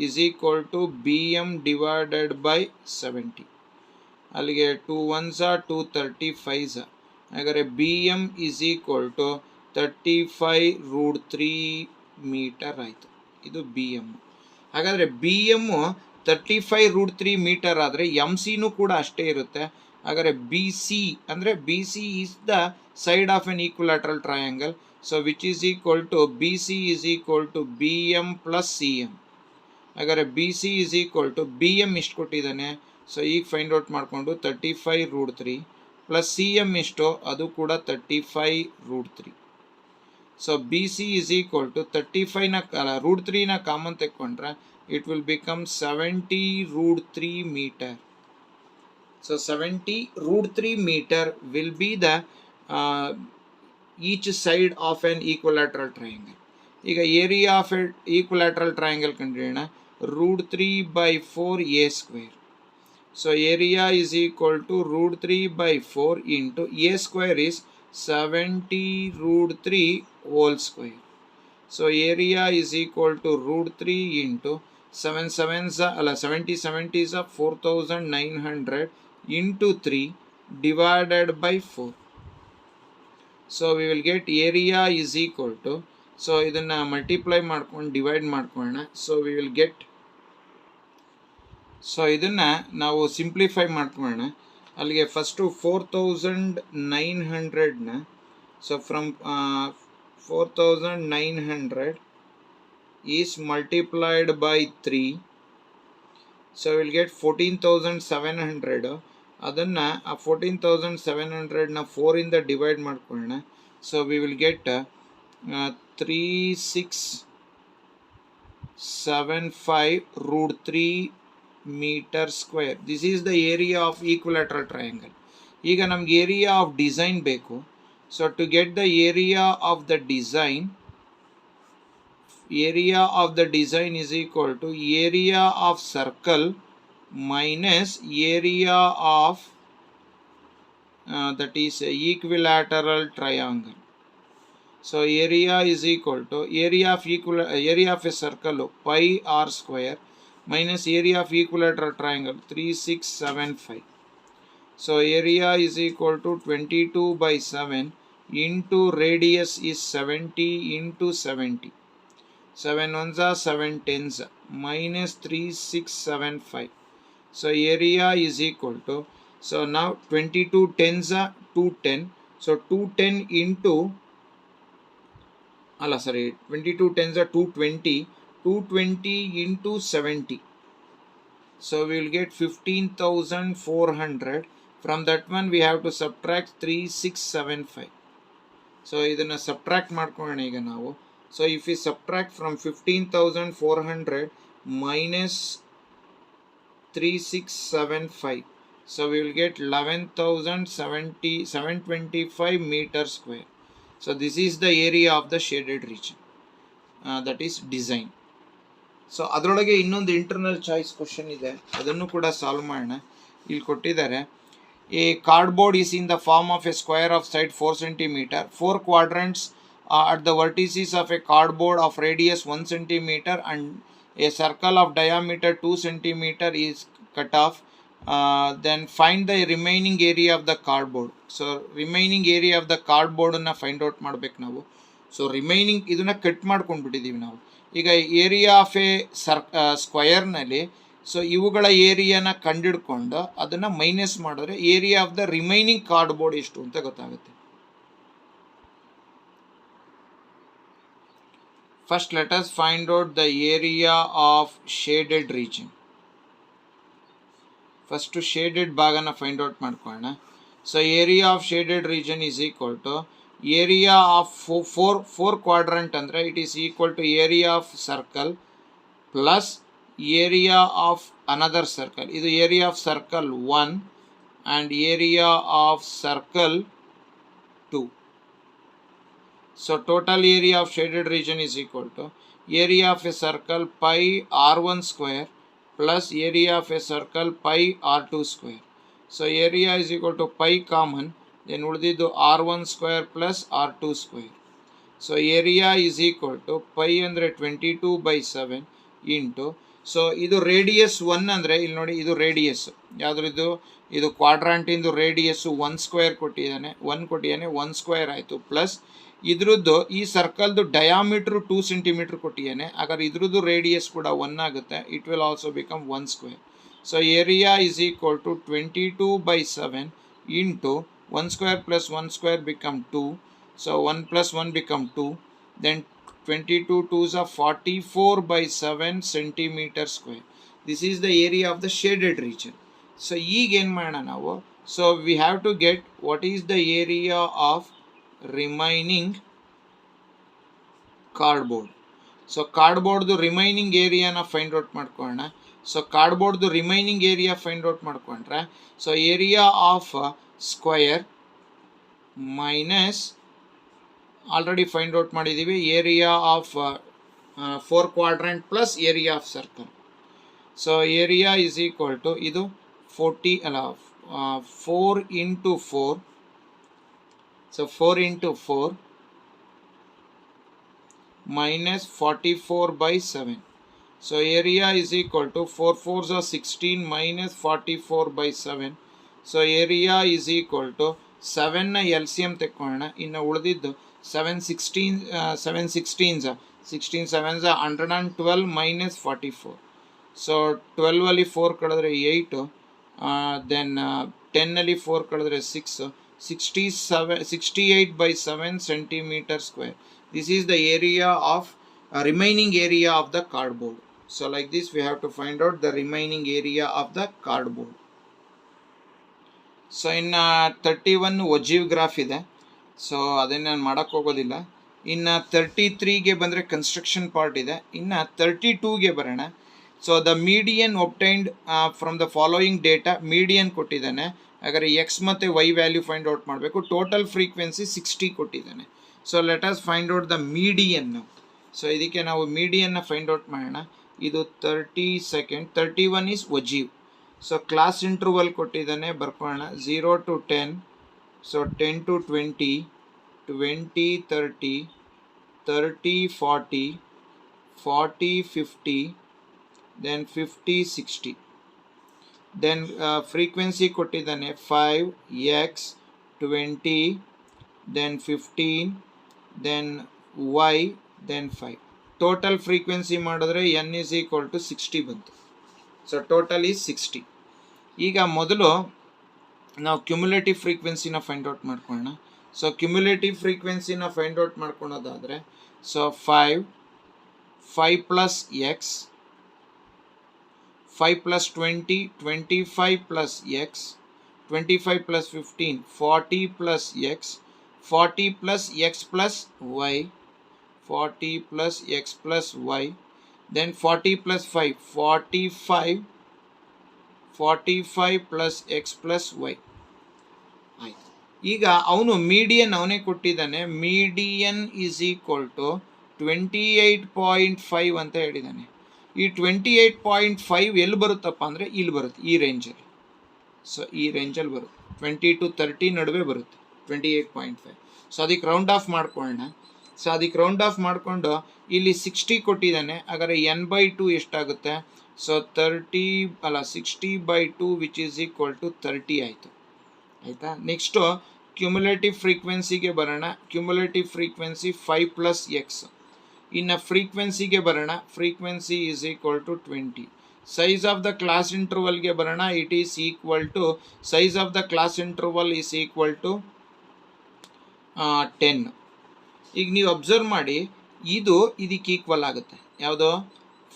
is equal to BM divided by 70. ಅಲ್ಲಿಗೆ 2 1s are 2 35s. ಹಾಗಾದರೆ BM is equal to 35√3 metre ಆಯಿತು. ಇದು BM. ಹಾಗಾದರೆ BM 35√3 metre ಆದರೆ M ಸಿನೂ ಕೂಡ ಅಷ್ಟೇ ಇರುತ್ತೆ. ಹಾಗಾದರೆ ಬಿ ಸಿ ಅಂದರೆ B C is the side of an equilateral triangle. So which is equal to B C is equal to B M plus C M. ಹಾಗಾದರೆ B C is equal to B M ಎಷ್ಟು ಕೊಟ್ಟಿದ್ದಾನೆ. So ಈಗ find out ಮಾಡಿಕೊಂಡು 35√3 plus C M ಎಷ್ಟು, ಅದು ಕೂಡ 35√3. So B C is equal to 35ನ √3ನ ಕಾಮನ್ ತೆಕ್ಕೊಂಡ್ರೆ it will become 70√3 meter. So 70√3 meter will be the each side of an equilateral triangle. ಈಗ ಏರಿಯಾ ಆಫ್ ಈಕ್ವಲಾಟ್ರಲ್ ಟ್ರಯಾಂಗಲ್ ಕಂಡುಹಿಡಿಯೋಣ. √3/4 a square. So area is equal to √3/4 into a square is 70√3 whole square. So area is equal to √3 into 7 7s ಅಲ್ಲ 70 70s 4900 into 3 divided by 4. So we will get area is equal to, so ಇದನ್ನು multiply ಮಾಡ್ಕೊಂಡು divide ಮಾಡ್ಕೊಳ್ಳೋಣ. So we will get, so ಇದನ್ನು ನಾವು simplify ಮಾಡ್ಕೊಳ್ಳೋಣ. ಅಲ್ಲಿಗೆ first 4900ನ, so from 4900 is multiplied by 3. So we will get 14,700. ಅದನ್ನು ಆ 14,700ನ 4ಇಂದ ಡಿವೈಡ್ ಮಾಡ್ಕೊಳ್ಳೋಣ. So we will get 3675√3 meter square. This is the area of equilateral triangle. ಈಗ ನಮ್ಗೆ ಏರಿಯಾ ಆಫ್ ಡಿಸೈನ್ ಬೇಕು. So to get the area of the design, area of the design is equal to area of circle minus area of that is equilateral triangle. So area is equal to area of a circle pi r square minus area of equilateral triangle 3675. So area is equal to 22/7 into radius is 70 into 70. 7 1s are 7 10s minus 3675. So area is equal to So now 22 tens are 210. So 210 into 22 tens are 220. 220 into 70. So we will get 15,400. From that one we have to subtract 3675. So ಇದನ್ನು subtract ಮಾಡ್ಕೊಳ್ಳೋಣ ಈಗ ನಾವು. So if we subtract from 15,400 minus 3675, so we will get 11,725 meters square. So this is the area of the shaded region, that is design. So ಅದರೊಳಗೆ ಇನ್ನೊಂದು internal choice question ಇದೆ, ಅದನ್ನು ಕೂಡ solve ಮಾಡೋಣ. ಇಲ್ಲಿ ಕೊಟ್ಟಿದ್ದಾರೆ, a cardboard is in the form of a square of side 4 centimeter, 4 quadrants at the vertices of a cardboard of radius 1 centimeter and a circle of diameter 2 centimeter is cut off. Then find the remaining area of the cardboard. So remaining area of the cardboard ಅನ್ನು find out ಮಾಡ್ಬೇಕು ನಾವು. So remaining ಇದನ್ನ cut ಮಾಡ್ಕೊಂಡ್ಬಿಟ್ಟಿದ್ದೀವಿ ನಾವು. ಈಗ area of a ಸ್ಕ್ವಯರ್ನಲ್ಲಿ so ಇವುಗಳ ಏರಿಯಾನ ಕಂಡಿಡ್ಕೊಂಡು ಅದನ್ನು ಮೈನಸ್ ಮಾಡಿದ್ರೆ area of the remaining cardboard ಎಷ್ಟು ಅಂತ ಗೊತ್ತಾಗುತ್ತೆ. First let us find out the area of shaded region. First shaded ಭಾಗನ ಫೈಂಡ್ ಔಟ್ ಮಾಡ್ಕೊಳ್ಳೋಣ. So area of shaded region is equal to area of four quadrant ಅಂದರೆ it is equal to area of circle plus area of another circle. ಇದು area of circle 1 and area of circle 2. So total area of shaded region is equal to area of a circle pi r1 square plus area of a circle pi r2 square. So area is equal to pi common, then ಉಳಿದಿದ್ದು r1 square plus r2 square. So area is equal to pi ಅಂದರೆ 22/7 into, so ಇದು radius 1 ಅಂದರೆ ಇಲ್ಲಿ ನೋಡಿ ಇದು radius ಯಾವುದ್ರದ್ದು, ಇದು ಕ್ವಾಡ್ರಾಂಟಿಂದು radius 1 square ಕೊಟ್ಟಿದ್ದಾನೆ, 1 square ಆಯಿತು, ಪ್ಲಸ್ ಇದ್ರದ್ದು ಈ ಸರ್ಕಲ್ದು ಡಯಾಮೀಟ್ರು 2 centimeter ಕೊಟ್ಟಿದ್ದಾನೆ. ಹಾಗಾದ್ರೆ ಇದ್ರದ್ದು ರೇಡಿಯಸ್ ಕೂಡ 1 ಆಗುತ್ತೆ. It will also become 1 square. So area is equal to 22/7 into 1 square plus 1 square become 2. So 1 plus 1 become 2. Then 22 2s are 44/7 centimeter square. This is the area of the shaded region. So ಈಗ ಏನು ಮಾಡೋಣ ನಾವು, so we have to get what is the area of remaining cardboard. So cardboard remaining area na find out ಮಾಡ್ಕೊಳ್ಳೋಣ. So ಕಾರ್ಡ್ಬೋರ್ಡ್ದು remaining area find out ಮಾಡ್ಕೊಂಡ್ರೆ, so area of square minus already find out ಮಾಡಿದ್ದೀವಿ area of 4 quadrant plus area of circle. So area is equal to ಇದು 4 into 4. ಸೊ 4 into 4 minus 44/7. So area is equal to 4 4s are 16 minus 44/7. So area is equal to 7 ನ LCM ತೆಕ್ಕೊಳ್ಳೋಣ. ಇನ್ನು ಉಳಿದಿದ್ದು 7 16s 7s 112 minus 44. So 12 ಅಲ್ಲಿ 4 ಕಳೆದ್ರೆ 8, then 10 ಅಲ್ಲಿ 4 ಕಳೆದ್ರೆ 6, 68/7 centimeter square. This is the area of remaining area of the cardboard. So like this we have to find out the remaining area of the cardboard. So in 31 ಒಜಿವ್ graph ಇದೆ, so ಅದನ್ನು ನಾನು ಮಾಡೋಕ್ಕೆ ಹೋಗೋದಿಲ್ಲ. ಇನ್ನು 33ಗೆ ಬಂದರೆ construction part ಇದೆ. ಇನ್ನು 32ಗೆ ಬರೋಣ. So the median obtained from the following data, median ಕೊಟ್ಟಿದ್ದಾನೆ. ಹಾಗಾದರೆ ಎಕ್ಸ್ ಮತ್ತು ವೈ ವ್ಯಾಲ್ಯೂ ಫೈಂಡ್ ಔಟ್ ಮಾಡಬೇಕು. ಟೋಟಲ್ ಫ್ರೀಕ್ವೆನ್ಸಿ 60 ಕೊಟ್ಟಿದ್ದಾನೆ. So let us find out the median. So ಇದಕ್ಕೆ ನಾವು ಮೀಡಿಯನ್ನ ಫೈಂಡ್ ಔಟ್ ಮಾಡೋಣ. ಇದು 30 second, 31 is ogive. So class interval ಕೊಟ್ಟಿದ್ದಾನೆ, ಬರ್ಕೊಳ್ಳೋಣ. 0 to 10, so 10 to 20, 20 30, 30 40, 40 50, then 50 60. Then frequency ಕೊಟ್ಟಿದ್ದಾನೆ 5x 20, then 15, then y, then 5. Total frequency ಮಾಡಿದ್ರೆ n is equal to 60 ಬಂತು. So total is 60. ಈಗ ಮೊದಲು ನಾವು ಕ್ಯುಮುಲೇಟಿವ್ ಫ್ರೀಕ್ವೆನ್ಸಿನ ಫೈಂಡ್ ಔಟ್ ಮಾಡ್ಕೊಳ್ಳೋಣ. ಸೊ ಕ್ಯುಮುಲೇಟಿವ್ ಫ್ರೀಕ್ವೆನ್ಸಿನ ಫೈಂಡ್ ಔಟ್ ಮಾಡ್ಕೊಳೋದಾದರೆ, so 5 plus x, 5 plus 20, 25 plus x, 25 plus 15, 40 plus x, 40 plus x plus y, 40 plus x plus y, then 40 plus 5, 45 plus x plus y ಆಯ್ತು. ಈಗ ಅವನು ಮೀಡಿಯನ್ ಅವನೇ ಕೊಟ್ಟಿದ್ದಾನೆ. Median is equal to 28.5 ಅಂತ ಹೇಳಿದ್ದಾನೆ. ಈ 28.5 ಎಲ್ಲಿ ಬರುತ್ತಪ್ಪ ಅಂದರೆ ಇಲ್ಲಿ ಬರುತ್ತೆ, ಈ ರೇಂಜಲ್ಲಿ. ಸೊ ಈ ರೇಂಜಲ್ಲಿ ಬರುತ್ತೆ, 20 to 30 ನಡುವೆ ಬರುತ್ತೆ 28.5. ಸೊ ಅದಕ್ಕೆ ರೌಂಡ್ ಆಫ್ ಮಾಡ್ಕೊಳ್ಳೋಣ. ಸೊ ಅದಕ್ಕೆ ರೌಂಡ್ ಆಫ್ ಮಾಡಿಕೊಂಡು ಇಲ್ಲಿ 60 ಕೊಟ್ಟಿದ್ದಾನೆ. ಹಾಗಾದರೆ n/2 ಎಷ್ಟಾಗುತ್ತೆ? So 60/2 which is equal to 30 ಆಯಿತು. ಆಯಿತಾ? ನೆಕ್ಸ್ಟು ಕ್ಯುಮುಲೇಟಿವ್ ಫ್ರೀಕ್ವೆನ್ಸಿಗೆ ಬರೋಣ. Cumulative frequency 5 plus x. ಇನ್ನು ಫ್ರೀಕ್ವೆನ್ಸಿಗೆ ಬರೋಣ. Frequency is equal to 20. Size of the class ಇಂಟರ್ವಲ್ಗೆ ಬರೋಣ. It is equal to, size of the class interval is equal to 10. ಈಗ ನೀವು ಅಬ್ಸರ್ವ್ ಮಾಡಿ, ಇದು ಇದಕ್ಕೆ ಈಕ್ವಲ್ ಆಗುತ್ತೆ. ಯಾವುದು?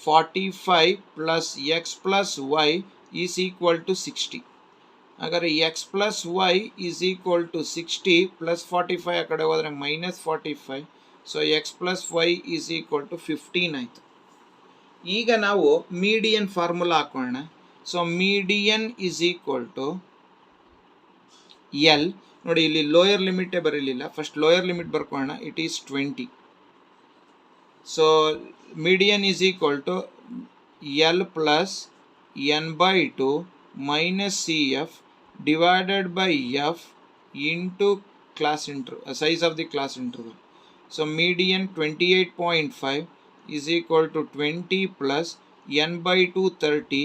45 plus x plus y is equal to 60. ಹಾಗಾದರೆ x plus y is equal to 60 plus 45 ಆ ಕಡೆ ಹೋದರೆ -45. So x plus y is equal to 15 ಆಯಿತು. ಈಗ ನಾವು ಮೀಡಿಯನ್ ಫಾರ್ಮುಲಾ ಹಾಕೋಣ. So median is equal to L. ನೋಡಿ, ಇಲ್ಲಿ ಲೋಯರ್ ಲಿಮಿಟೇ ಬರಲಿಲ್ಲ. ಫಸ್ಟ್ ಲೋಯರ್ ಲಿಮಿಟ್ ಬರ್ಕೊಳ್ಳೋಣ. It is 20. So median is equal to L plus n/2 minus C F divided by F into class interval, size of the class interval. So median 28.5 is equal to 20 plus n/2 30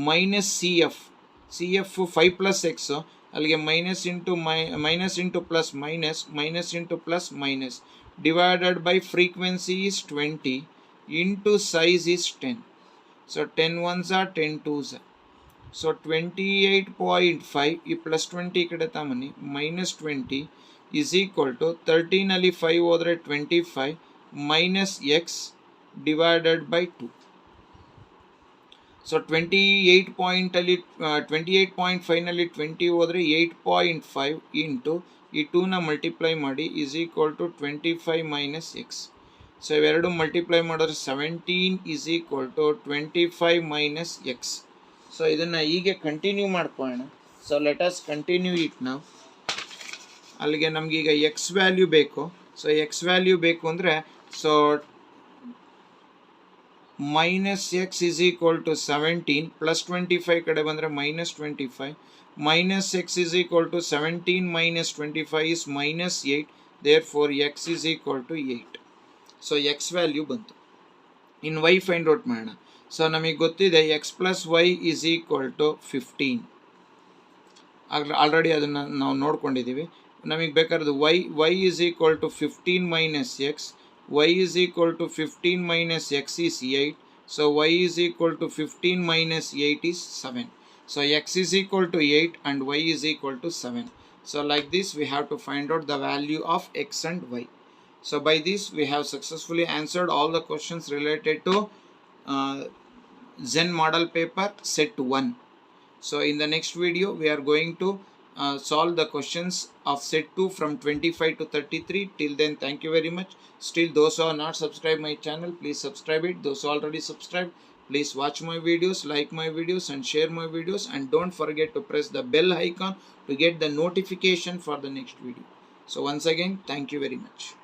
minus C F. 5 plus x, ಅಲ್ಲಿಗೆ minus into plus minus into plus minus divided by frequency is 20 into size is 10. So 10 1s are 10 2s. ಸೊ 28.5 ಈ plus 20 ಈ ಕಡೆ ತಮ್ಮನಿ, -20 is equal to 13ನಲ್ಲಿ 5 ಹೋದರೆ 25 minus x divided by 2. So 28.5ನಲ್ಲಿ 20 ಹೋದರೆ 8.5 ಇಂಟು ಈ 2ನ ಮಲ್ಟಿಪ್ಲೈ ಮಾಡಿ is equal to 25 minus x. So ಇವೆರಡು ಮಲ್ಟಿಪ್ಲೈ ಮಾಡಿದ್ರೆ 17 is equal to 25 minus x. So ಇದನ್ನು ಹೀಗೆ ಕಂಟಿನ್ಯೂ ಮಾಡ್ಕೊಳ್ಳೋಣ. So let us continue it ನಾವು. ಅಲ್ಲಿಗೆ ನಮಗೀಗ ಎಕ್ಸ್ ವ್ಯಾಲ್ಯೂ ಬೇಕು. ಸೊ ಎಕ್ಸ್ ವ್ಯಾಲ್ಯೂ ಬೇಕು ಅಂದರೆ, so minus x is equal to 17 plus 25 ಕಡೆ ಬಂದರೆ -25 minus x is equal to 17 minus 25 is -8. There four x is equal to 8. So x value ಬಂತು. ಇನ್ನು ವೈ ಫೈಂಡ್ ಔಟ್ ಮಾಡೋಣ. So ನಮಗೆ ಗೊತ್ತಿದೆ x plus y is equal to 15. Already ಅದನ್ನು ನಾವು ನೋಡ್ಕೊಂಡಿದ್ದೀವಿ. ನಮಗೆ ಬೇಕಾದ್ರೆ y is equal to 15 minus x. y is equal to 15 minus x is 8. So y is equal to 15 minus 8 is 7. So x is equal to 8 and y is equal to 7. So like this we have to find out the value of x and y. So by this we have successfully answered all the questions related to Zen model paper set 1. So in the next video we are going to solve the questions of set 2 from 25 to 33. Till then, thank you very much. Still, those who are not subscribed my channel, please subscribe it. Those who already subscribed, please watch my videos, like my videos and share my videos, and don't forget to press the bell icon to get the notification for the next video. So once again, thank you very much.